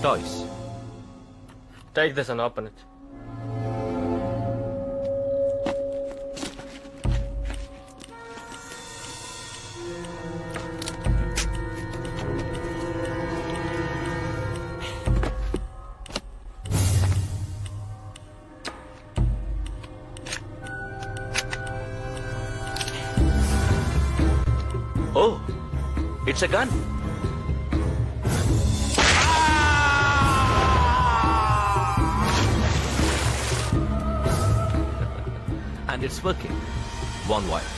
Toys. Take this and open it. Oh, it's a gun. And it's working. One watch.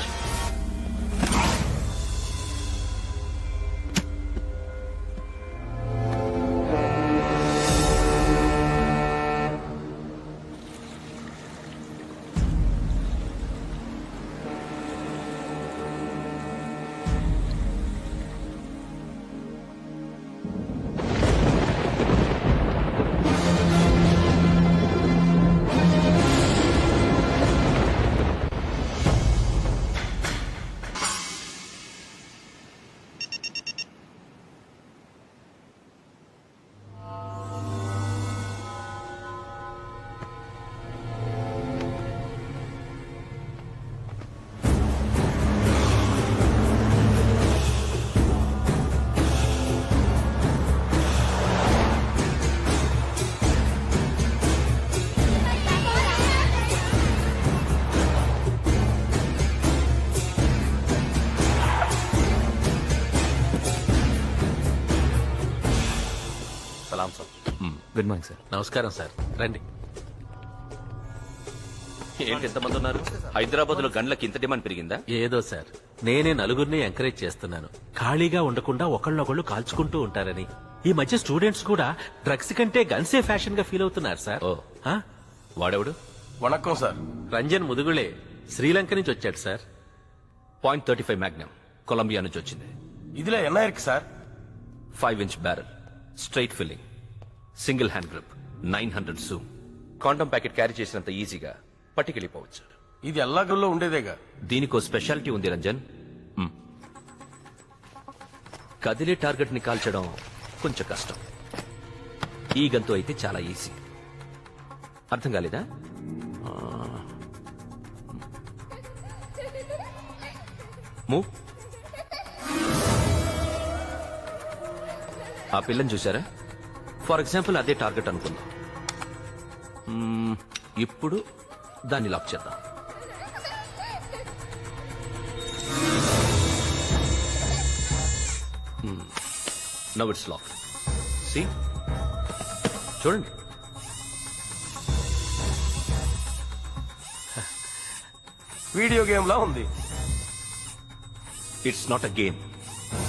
సలాం sir. Good morning sir. నమస్కారం sir, రండి. ఏంటి ఎంతమంది ఉన్నారు? హైదరాబాద్ లో గన్లకి ఇంత డిమాండ్ పెరిగిందా? ఏదో సార్, నేనే నలుగురిని ఎంకరేజ్ చేస్తున్నాను. ఖాళీగా ఉండకుండా ఒకళ్ళొకళ్ళు కాల్చుకుంటూ ఉంటారని. ఈ మధ్య స్టూడెంట్స్ కూడా డ్రగ్స్ కంటే గన్సే ఫ్యాషన్ గా ఫీల్ అవుతున్నారు సార్. ఓ, వాడెవడు? వణక్కం సార్. రంజన్ ముదుగులే, శ్రీలంక నుంచి వచ్చాడు సార్. .35 మ్యాగ్నమ్ కొలంబియా నుంచి వచ్చింది. ఇదిలే ఎన్ఐఆర్కి sir. 5-inch barrel, straight filling, single hand grip, 900 zoom. Condom packet carry చేసినంత ఈజీగా పట్టుకెళ్ళిపోవచ్చు. ఇది ఎల్లాగల్లో ఉండేదేగా. దీనికో స్పెషాలిటీ ఉంది రంజన్. కదిలే టార్గెట్ ని కాల్చడం కొంచెం కష్టం. ఈ గంతో అయితే చాలా ఈజీ. అర్థం కాలేదా? మూవ్. ఆ పిల్లని చూసారా? ఫర్ ఎగ్జాంపుల్ అదే టార్గెట్ అనుకుందాం. ఇప్పుడు దాన్ని లాక్ చేద్దాం. Now it's lock. సీ, చూడండి. వీడియో గేమ్ లా ఉంది. It's not a game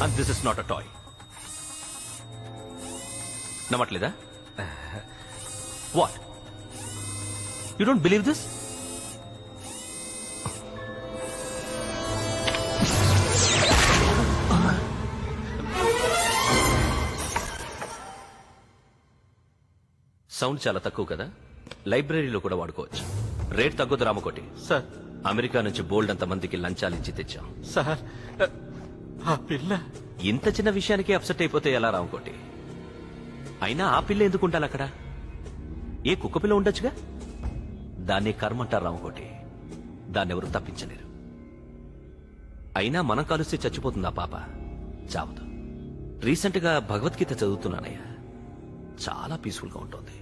and this is not a toy. నమ్మట్లేదా? What, you don't believe this? Sound చాలా తక్కువ కదా, లైబ్రరీలో కూడా వాడుకోవచ్చు. రేట్ తగ్గదు రామకోటి. సార్, అమెరికా నుంచి బోల్డ్ అంత మందికి లంచాలిచ్చి తెచ్చాం. సార్, ఆ పిల్ల ఇంత చిన్న విషయానికి అప్సెట్ అయిపోతే ఎలా రామకోటి? అయినా ఆ పిల్ల ఎందుకు ఉండాలి అక్కడ? ఏ కుక్క పిల్ల ఉండొచ్చుగా. దాన్ని కర్మంటారు రామకోటి. దాన్నెవరూ తప్పించలేరు. అయినా మనం కలిస్తే చచ్చిపోతుంది ఆ పాప, చావదు. రీసెంట్ గా భగవద్గీత చదువుతున్నానయ్యా. చాలా పీస్ఫుల్ గా ఉంటుంది.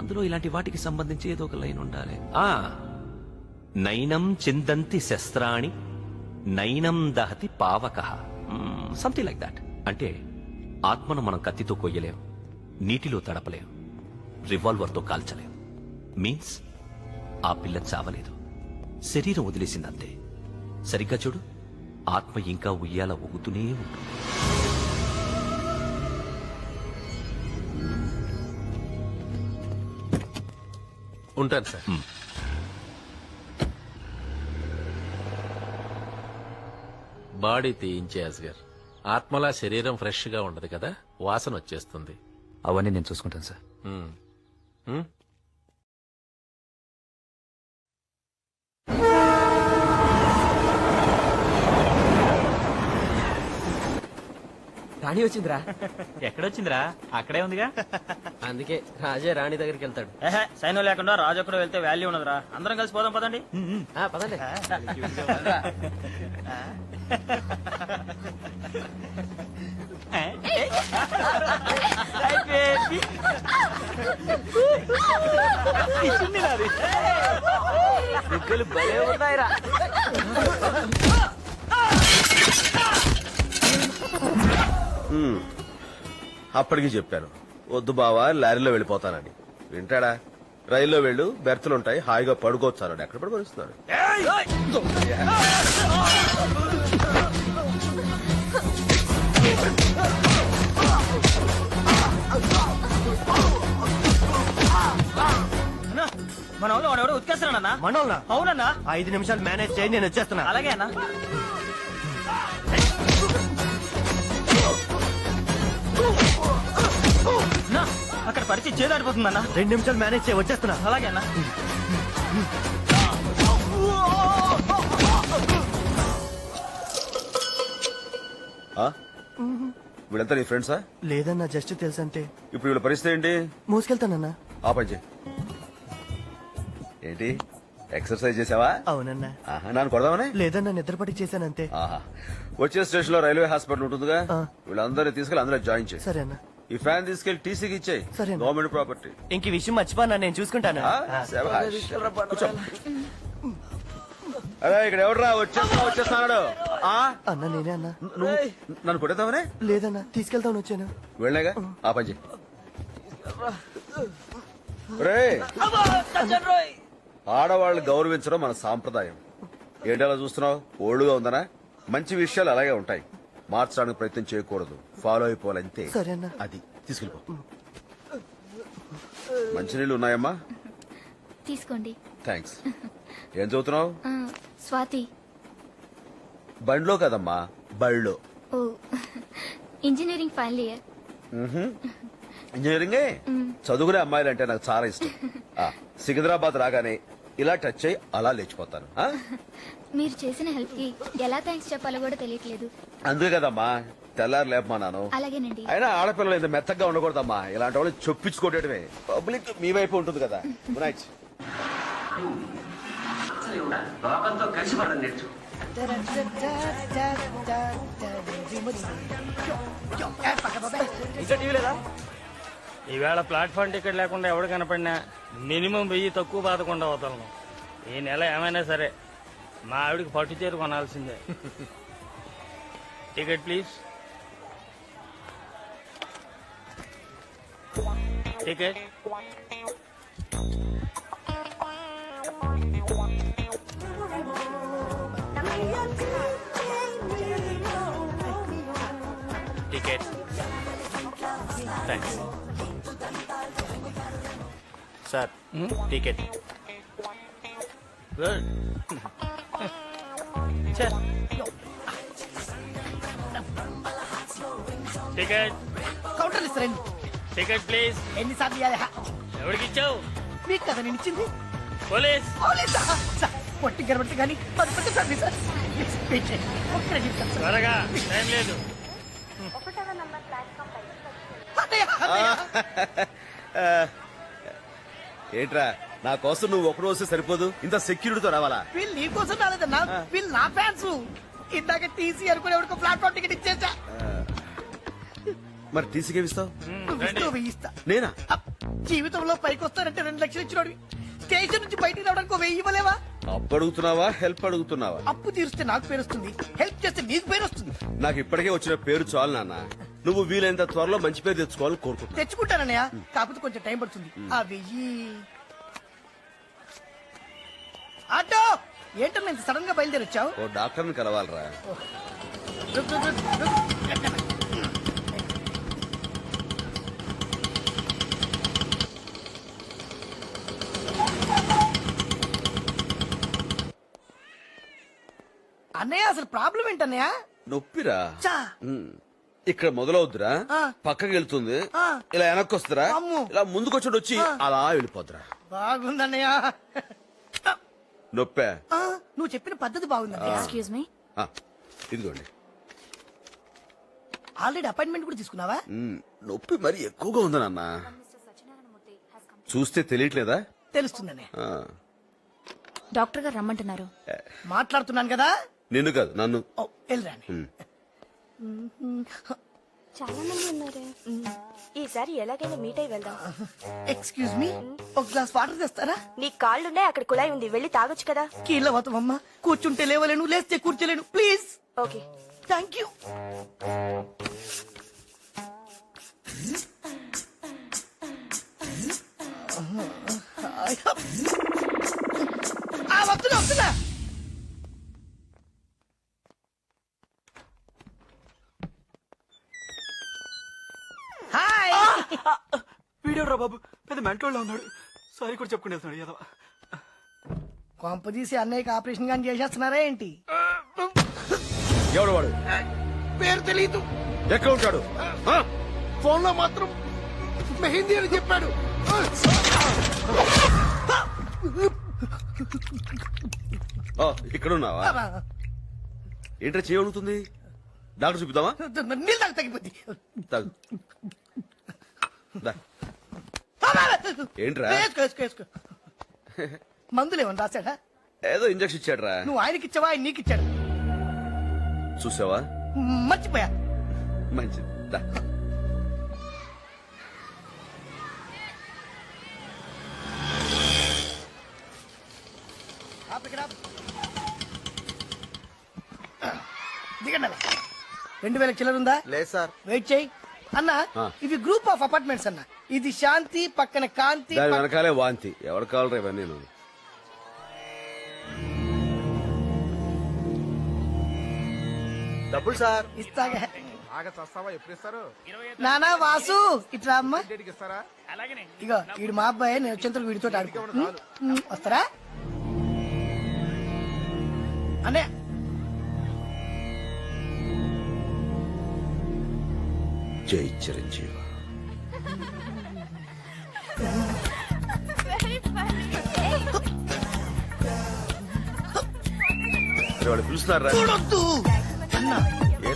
అందులో ఇలాంటి వాటికి సంబంధించి ఏదో ఒక లైన్ ఉండాలి. నైనం చిందంతి శస్త్రాణి నైనం దహతి పావకః, సంథింగ్ లైక్ దాట్. అంటే ఆత్మను మనం కత్తితో కొయ్యలేం, నీటిలో తడపలేం, రివాల్వర్తో కాల్చలేం. మీన్స్ ఆ పిల్ల చావలేదు, శరీరం వదిలేసిందంతే. సరిగ్గా చూడు, ఆత్మ ఇంకా ఉయ్యాల ఊగుతూనే ఉంటుంది. ఉంటాను సార్. బాడీ తీయించే అస్గర్. ఆత్మలా శరీరం ఫ్రెష్ గా ఉండదు కదా, వాసన వచ్చేస్తుంది. అవన్నీ నేను చూసుకుంటాను సార్. రాణి వచ్చిందిరా. ఎక్కడొచ్చిందిరా అక్కడే ఉందిగా. అందుకే రాజే రాణి దగ్గరికి వెళ్తాడు. సైన్యం లేకుండా రాజు ఒక్కడు వెళ్తే వాల్యూ ఉండదురా. అందరం కలిసి పోదాం పదండి. పదండి. అప్పటికి చెప్పాను వద్దు బావా లారీలో వెళ్ళిపోతానని. వింటాడా? రైల్లో వెళ్ళు, బెర్తులుంటాయి, హాయిగా పడుకోవచ్చు అన్నాడు. ఎక్కడ పడుకొనిస్తున్నాడు? మన వాళ్ళు వాడెవడో ఉతికేస్తున్నాడన్నా. మనోళ్ళ అవునన్నా. 5 నిమిషాలు మేనేజ్ చేయి, నేను వచ్చేస్తున్నా. అలాగే అన్నా. అన్నా, అక్కడ పరిస్థితి చేదాడిపోతుందన్నా. 2 నిమిషాలు మేనేజ్ చేయి, వచ్చేస్తున్నా. అలాగే అన్నా. ఆ? వీళ్ళంతా నీ ఫ్రెండ్సా? లేదన్నా, జస్ట్ తెలుసంతే. ఇప్పుడు వీళ్ళ పరిస్థితి ఏంటి? మోసుకెళ్తానన్నా. ఆ పని చేయి. ఏంటి ఎక్సర్సైజ్ చేసావా? అవునన్నా. ఆహా, నన్ను కొడదామనే? లేదన్నా, నిద్రపట్టి చేశానంతే. ఆహా, వచ్చే స్టేషన్ లో రైల్వే హాస్పిటల్ ఉంటుందిగా, ఆ. వీళ్ళందరినీ తీసుకెళ్ళి అందులో జాయిన్ చేయి. సరే అన్నా. ఈ ఫ్యాన్ తీసుకెళ్లి టీసీకి ఇచ్చేయి. సరేనా. Government property. ఇంక ఈ విషయం మర్చిపోనా, నేను చూసుకుంటాను. కూర్చో. అరే ఇక్కడ ఎవడరా వచ్చేస్తున్నాడు? ఆ? అన్నా నేనే అన్నా. నువ్వు నన్ను కొడేద్దామనే? లేదన్నా, తీసుకెళ్తామని వచ్చాను. వెళ్ళాగా ఆ పని చేయి. రేయ్, ఆడవాళ్ళు గౌరవించడం మన సాంప్రదాయం. ఏంటలా చూస్తున్నావు? ఓల్డ్గా ఉందనా? మంచి విషయాలు అలాగే ఉంటాయి, మార్చడానికి ప్రయత్నం చేయకూడదు, ఫాలో అయిపోవాలంతే. సరే అన్నా. అది తీసుకెళ్ళిపో. మంచినీళ్ళు ఉన్నాయమ్మా? తీసుకోండి. థ్యాంక్స్. ఏం చదువుతున్నావు? స్వాతి. బండ్లో కదమ్మా, బళ్ళో. ఓ, ఇంజనీరింగ్ ఫైనల్ ఇయర్. ఇంజనీరింగే. చదువుకునే అమ్మాయిలంటే నాకు చాలా ఇష్టం. సికింద్రాబాద్ రాగానే ఇలా టచ్ అయ్యి అలా లేచిపోతాను. మీరు చేసిన హెల్ప్ కి ఎలా థ్యాంక్స్ చెప్పాలో కూడా తెలియట్లేదు. అందుకే కదమ్మా తెల్లారు లేపమానాను. అలాగేనండి. అయినా ఆడపిల్లలు ఇంత మెత్తగా ఉండకూడదమ్మా. ఇలాంటి వాళ్ళు చొప్పించుకోవటమే. పబ్లిక్ మీ వైపు ఉంటుంది కదా. Good night. ఇంకా టీవీ లేదా? ఈవేళ ప్లాట్ఫామ్ టికెట్ లేకుండా ఎవడు కనపడినా మినిమం 1000 తక్కువ బాధకుండా అవుతాను. ఈ నెల ఏమైనా సరే మా ఆవిడికి పట్టు చీర కొనాల్సిందే. Ticket please. Ticket. Ticket. Thanks sir. Ticket. Good. Ticket. Counter ఇస్తారండి. Ticket please. ఎన్నిసార్లు ఇవ్వాలి? ఎవరికి ఇచ్చావు? మీకు కదా నేను ఇచ్చింది. పోలీస్. పొట్టి గడబట్టి కానీ 10% సర్వీస్ సార్. ఒక్క నిమిషం సార్. త్వరగా, టైం లేదు. ఏంట్రా, నా కోసం నువ్వు ఒకడు వస్తే సరిపోదు, ఇంత సెక్యూరిటీతో రావాలా? వీళ్ళు నీ కోసం రాలేదన్నా, వీళ్ళు నా ఫ్యాన్స్. ఇందాక టీసీ అనుకునే ప్లాట్ఫామ్ టికెట్ ఇచ్చేసా. మరి టీసీకి ఏమిస్తావు? వెయ్యిస్తా. నేనా? జీవితంలో పైకి వస్తారంటే 2 లక్షలు ఇచ్చినోడివి. స్టేషన్ నుంచి బయటికి రావడానికి 1000 ఇవ్వలేవా? అప్పు అడుగుతున్నావా, హెల్ప్ అడుగుతున్నావా? అప్పు తీరిస్తే నాకు పేరు వస్తుంది, హెల్ప్ చేస్తే నీకు పేరు వస్తుంది. నాకు ఇప్పటికే వచ్చిన పేరు చాలు నాన్న. నువ్వు వీలైనంత త్వరలో మంచి పేరు తెచ్చుకోవాలని కోరుకుంటున్నా. తెచ్చుకుంటానన్నయ్య, కాకపోతే కొంచెం టైం పడుతుంది. ఆ 1000 ఆటో ఏంటన్నా ఇంత సడన్ గా బయలుదేరొచ్చావు? ఓ డాక్టర్ని కలవాలరా. అన్నయ్య అసలు ప్రాబ్లం ఏంటన్నయ్య? నొప్పిరా. చా. ఇక్కడ మొదలవుద్దురా, ఆ. పక్కకి వెళ్తుంది, ఆ. ఇలా వెనక్కి వస్తురా, అమ్ము. ఇలా ముందుకొచ్చి వచ్చి అలా వెళ్ళిపోద్దురా. బాగుందన్నయ్య. నొప్పే. నువ్వు చెప్పిన పద్ధతి బాగుందన్నయ్య. Excuse me. ఇదిగోండి. ఆల్రెడీ అపాయింట్మెంట్ కూడా తీసుకున్నావా? నొప్పి మరి ఎక్కువగా ఉంది నాన్న. చూస్తే తెలియట్లేదా? తెలుస్తుందనే ఆ, డాక్టర్ గారు రమ్మంటున్నారు. మాట్లాడుతున్నాను కదా. నిన్ను కాదు నన్ను. ఓ, వెళ్ళరాని. చాలా మంది ఉన్నారు. ఈసారి ఎలాగైనా మీట్ అయి వెళ్దాం. ఎక్స్క్యూజ్ మీ, ఒక గ్లాస్ వాటర్ తెస్తారా? నీ కాళ్ళున్నాయి, అక్కడ కుళాయి ఉంది, వెళ్ళి తాగొచ్చు కదా. కీళ్ళ పోతామమ్మా. కూర్చుంటే లేవలేను, లేస్తే కూర్చోలేను. ప్లీజ్. ఓకే. Thank you. వస్తున్నా వస్తున్నా. హాయ్. వీడియో బాబు పెద్ద మెంటోళ్ళ ఉన్నాడు. సారీ కూడా చెప్పుకుని వెళ్తున్నాడు ఏదో. కొంపదీసి అన్నయ్యకి ఆపరేషన్ గాని చేసేస్తున్నారా ఏంటి? ఎవడు వాడు? పేరు తెలీదు. ఎక్కడ ఉంటాడు? ఆ? ఫోన్ లో మాత్రం మెహిందీ అని చెప్పాడు. ఆ, ఇక్కడ ఉన్నావా? ఏంట్రా చేయగలుగుతుంది? డాక్టర్ చూపిద్దామా? నీళ్ళు తాగి తగ్గిపోద్ది. తాగు. దా. ఏంట్రా? వేసుకో, వేసుకో, వేసుకో. మందులు ఏమన్నా రాశాడా? ఏదో ఇంజక్షన్ ఇచ్చాడ్రా. నువ్వు ఆయనకి ఇచ్చావా, ఆయన నీకు ఇచ్చాడు? చూసావా? మర్చిపోయా. మంచిది. దా. దిగండి. 2000 చిల్లర ఉందా? లేదు సార్. వెయిట్ చేయి అన్న. ఆ. ఇవి గ్రూప్ ఆఫ్ అపార్ట్మెంట్స్ అన్న. ఇది శాంతి, పక్కన కాంతి. దాని వెనకాలే వాంతి. ఎవరు కావాలరా ఇవన్నీ? నేను డబ్బులు సార్. ఇస్తాగా. బాగా చస్తావా? ఎప్పుడు ఇస్తారు? నానా వాసు ఇట్లా అమ్మ. ఇస్తారా? అలాగనే ఇగో వీడు మా అబ్బాయి. నేను వచ్చేంతకు వీడితో ఆడుకో. వస్తారా అన్నయ్య? జై చిరంజీవి. వాడు పిలుస్తున్నారా? చూడొద్దు అన్న.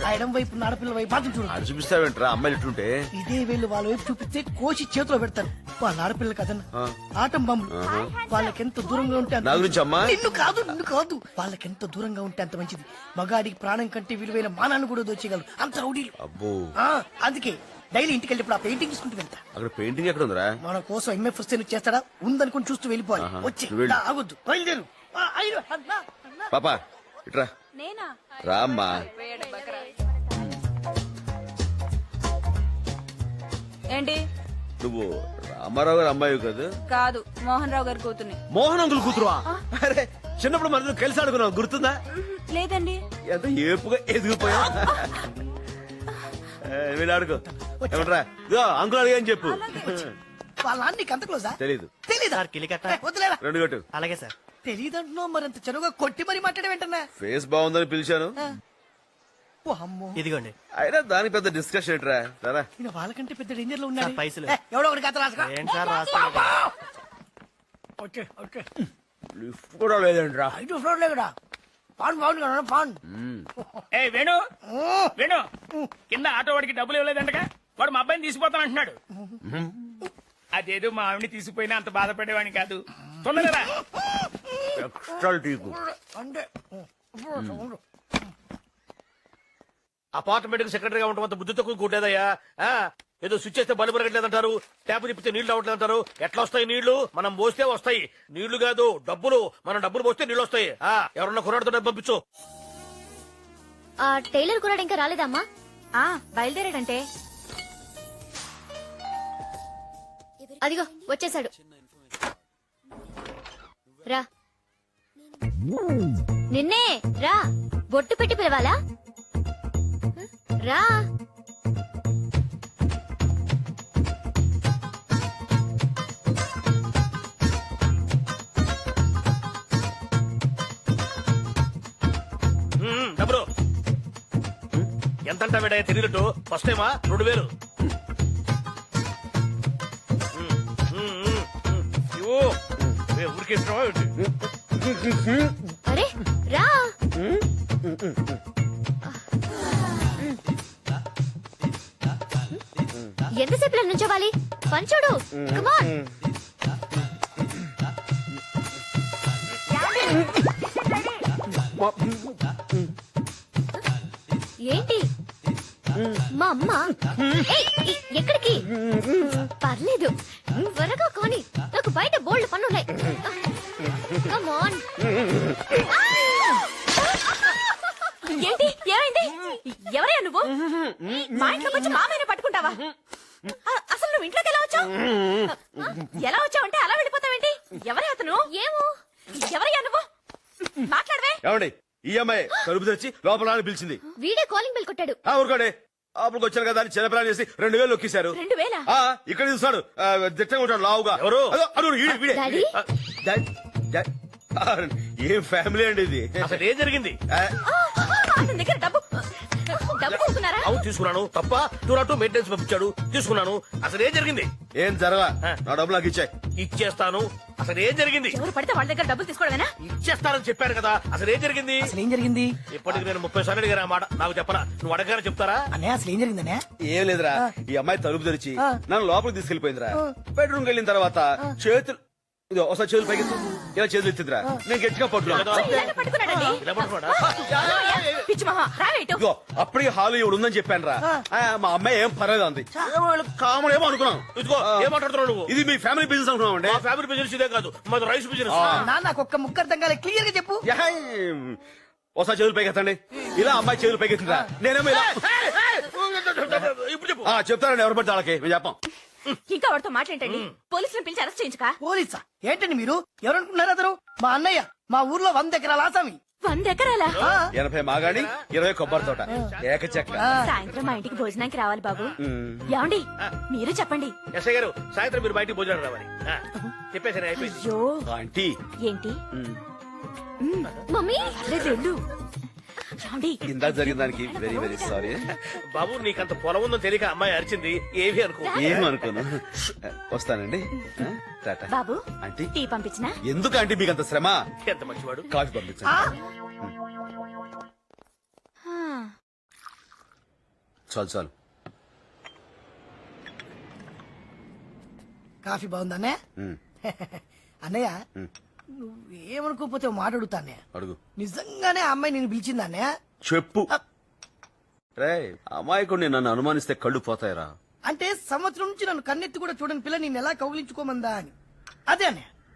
ఆ ఎడం వైపు ఉన్న ఆడపిల్ల వైపు మాత్రం చూడు. ఆడు చూపిస్తావేంట్రా అమ్మాయిలు ఇట్టుంటే? ఇదే వీళ్ళు వాళ్ళ వైపు చూపిస్తే కోసి చేతిలో పెడతారు. వాళ్ళ ఆడపిల్ల కదన్న, ఆటం బాంబులు. వాళ్ళకెంత దూరంగా ఉంటే అంత నా గురించి అమ్మా? నిన్ను కాదు, నిన్ను కాదు. వాళ్ళకెంత దూరంగా ఉంటే అంత మంచిది. మగాడికి ప్రాణం కంటే విలువైన మానాన్ని కూడా దోచేయగలరు. అంత రౌడీలు. అబ్బో. అందుకే డైలీ ఇంటికి వెళ్ళినప్పుడు ఆ పెయింటింగ్ తీసుకుంటూ వెళ్తా. అక్కడ పెయింటింగ్ ఎక్కడ ఉందిరా? మన కోసం ఎంఎఫ్ వస్తే చేస్తాడా? ఉందనుకుని చూస్తూ వెళ్ళిపోవాలి. వచ్చి నువ్వు వెళ్ళు. ఆగొద్దు, బయలుదేరు. అయ్యో, అన్నా, అన్నా. పాపా ఇట్రా. రామ్మా. ఏంటి? నువ్వు రామారావు గారు అమ్మాయి కదా? కాదు, మోహన్ రావు గారి కూతుర్ని. మోహన్ అంకుల్ కూతురువా? అరే చిన్నప్పుడు మనం కలిసి ఆడుకున్నాం, గుర్తుందా? లేదండి. ఎంత ఏపుగా ఎదిగిపోయా. వీళ్ళు ఆడుకో. ఏమంటారా? ఇదో అంకుల్ అడిగా అని చెప్పు. వాళ్ళ నాన్న నీకు అంత క్లోజా? తెలీదు. తెలీదా? వద్దులేరా. 2 కొట్టు. అలాగే సార్. తెలీదంటున్నావు, మరింత చెరువుగా కొట్టి మరీ మాట్లాడే వెంటనే. ఫేస్ బాగుందని పిలిచాను. ఓ అమ్మో. ఇదిగోండి. అయినా దానికి పెద్ద డిస్కషన్ ఏంట్రా? సరే ఈయన వాళ్ళకంటే పెద్ద డేంజర్ లో ఉన్నాడు. సార్, పైసలు. ఎవడో ఒకటి కథ రాసుకో. ఏంటి సార్ రాసుకోండి. Okay okay. లిఫ్ట్ కూడా లేదంట్రా. 5 ఫ్లోర్ లేకడా పాన్ బాగుంది కదా పాన్. ఏ వేణు వేణు కింద ఆటో వాడికి డబ్బులు ఇవ్వలేదంటగా. వాడు మా అబ్బాయిని తీసుకుపోతానంటున్నాడు. అదేదో మా ఆవిడని తీసుకుపోయినా అంత బాధపడేవాడిని కాదు. తొందరగా ఎక్స్ట్రా టీకు. అంటే అపార్ట్మెంట్ కి సెక్రటరీగా ఉండటం అంత బుద్ధి తక్కువ కూటేదయ్యా. ఏదో స్విచ్ చేస్తే బల్బు రగట్లేదంటారు, ట్యాప్ తిప్పితే నీళ్లు రావట్లేదంటారు. ఎట్లా వస్తాయి నీళ్లు? మనం పోస్తే వస్తాయి. నీళ్లు కాదు డబ్బులు. మనం డబ్బులు పోస్తే నీళ్లు వస్తాయి. ఎవరన్నా కుర్రాడితో డబ్బు పంపించు. ఆ టైలర్ కూడా ఇంకా రాలేదమ్మా? బయలుదేరాడంటే. అదిగో వచ్చేసాడు. రా. నిన్నే రా. బొట్టు పెట్టి పిలవాలా? రా. డబ్బులు ఎంతంటా వేడయ్యా తిరిగినట్టు? ఫస్ట్ టైమా? 2000. ఊరికి అరే రా. ఎంతసేపు ఇలా నుంచోవాలి పని చూడు కమాన్ ఏంటి మా అమ్మ ఏయ్, ఎక్కడికి పర్లేదు త్వరగా కానీ నాకు బయట బోల్డ్ పనున్నాయి కమాన్ ఏంటి ఏమైంది ఎవరయ్యా నువ్వు మా ఇంట్లోకి వచ్చి మామైన పట్టుకుంటావా అసలు నువ్వు ఇంట్లోకి ఎలా వచ్చావు ఎలా వచ్చావంటే అలా వెళ్ళిపోతావేంటి ఎవరే అతను ఏమో ఎవరయ్యా నువ్వు మాట్లాడవే ఏమండి ఈ అమ్మాయి తలుపు తెచ్చి లోపల అని పిలిచింది. వీడే కాలింగ్ బెల్ కొట్టాడు ఊరుకోండి. అప్పుడు వచ్చారు కదా అని చిన్న ప్లాన్ చేసి 2000 నొక్కేశారు. 2000? ఇక్కడ చూస్తాడు దిట్టంగా ఉంటాడు లావుగా. ఎవరు? అదో, అదో, వీడే. డాడీ? ఏం ఫ్యామిలీ అండి ఇది. అసలు ఏం జరిగింది? అతని దగ్గర డబ్బు తీసుకున్నారా అవును తీసుకున్నాను. తప్ప టూ మెయింటెనెన్స్ పంపించాడు తీసుకున్నాను. అసలు ఏం జరిగింది? ఏం జరగా నా డబ్బులు నాకు ఇచ్చాయి. ఇచ్చేస్తాను. అసలు ఏం జరిగింది? ఎవరు పడితే వాళ్ళ దగ్గర డబ్బులు తీసుకోవడమేనా ఇచ్చేస్తానని చెప్పాను కదా. అసలు ఏం జరిగింది? అసలు ఏం జరిగింది ఇప్పటికి నేను 30 సార్లు అడిగాను ఆ మాట. నాకు చెప్పరా? నువ్వు అడగానే చెప్తారా? అన్నయ్య అసలు ఏం జరిగిందనే ఏం లేదురా, ఈ అమ్మాయి తలుపు తెరిచి నన్ను లోపలికి తీసుకెళ్లిపోయిందిరా. బెడ్రూమ్కి వెళ్ళిన తర్వాత చేతులు ఇదో ఒకసారి చేతులు పైకి ఇలా చేతులు ఎత్తిందిరా. నేను గట్టిగా పట్టుకున్నాను. ఇలానే పట్టుకున్నాడండి ఇలా పట్టుకోడా? పిచ్చి మహా రావేటు ఇదిగో అప్పటికి హాలు ఇవి ఉందని చెప్పాను రా. మా అమ్మాయి ఏం పర్లేదు అంది. కామన్ ఏమో అనుకున్నాం. ఇదిగో ఏం మాట్లాడుతున్నావు నువ్వు? ఇది మీ ఫ్యామిలీ బిజినెస్ అనుకున్నామండి. మా ఫ్యామిలీ బిజినెస్ ఇదే కాదు, మాది రైస్ బిజినెస్. నాన్న నాకు ఒక్క ముక్క అర్థం కాలే క్లియర్ గా చెప్పు ఒకసారి చేతులు పైకి ఎత్తండి. ఇలా అమ్మాయి చేతులు పైకి ఎత్తిందిరా. నేనేమో ఇలా ఇప్పుడు చెప్పు. చెప్తారండి ఎవరు పడితే వాళ్ళకి మేము చెప్పాం. ఇంకా వాడితో మాట్లాడండి పోలీసులను పిలిచి అరెస్ట్ చేయించుకా పోలీసా ఏంటండి మీరు ఎవరనుకుంటున్నారు అతను మా అన్నయ్య మా ఊర్లో 100 ఎకరాల ఆసామి 100 ఎకరాలా 80 మాగాడి 20 కొబ్బరి తోట ఏకచక్ర. సాయంత్రం మా ఇంటికి భోజనానికి రావాలి బాబు ఏమండి మీరు చెప్పండి ఎస్ఐ గారు సాయంత్రం మీరు బయటికి భోజనం రావాలి. చెప్పేసాను అయిపోయింది. అయ్యో ఆంటీ ఏంటి మమ్మీ వెళ్ళు ఏమండి ఇందాక జరిగిన దానికి వెరీ వెరీ సారీ. బాబు నీకంత పొలం ఉందని తెలియక అమ్మాయి అరిచింది. ఏవి అనుకో. ఏమనుకోను. వస్తానండి. టాటా. బాబు ఆంటీ టీ పంపించినా ఎందుకు ఆంటీ మీకు అంత శ్రమ? ఎంత మంచివాడు. కాఫీ పంపించండి. చాలు చాలు. కాఫీ బాగుందా అన్నయ్య అన్నయ్య నువ్వేమనుకోపోతే ఓ మాట అడుగుతా అన్నయ్య అడుగు. నిజంగానే ఆ అమ్మాయి నేను పిలిచిందా అన్నయ్య చెప్పు. రే అమాయకుడిని నన్ను అనుమానిస్తే కళ్ళు పోతాయిరా. అంటే సంవత్సరం నుంచి నన్ను కన్నెత్తి కూడా చూడని పిల్ల నేను ఎలా కౌగిలించుకోమందా అని అదే అన్నయ్య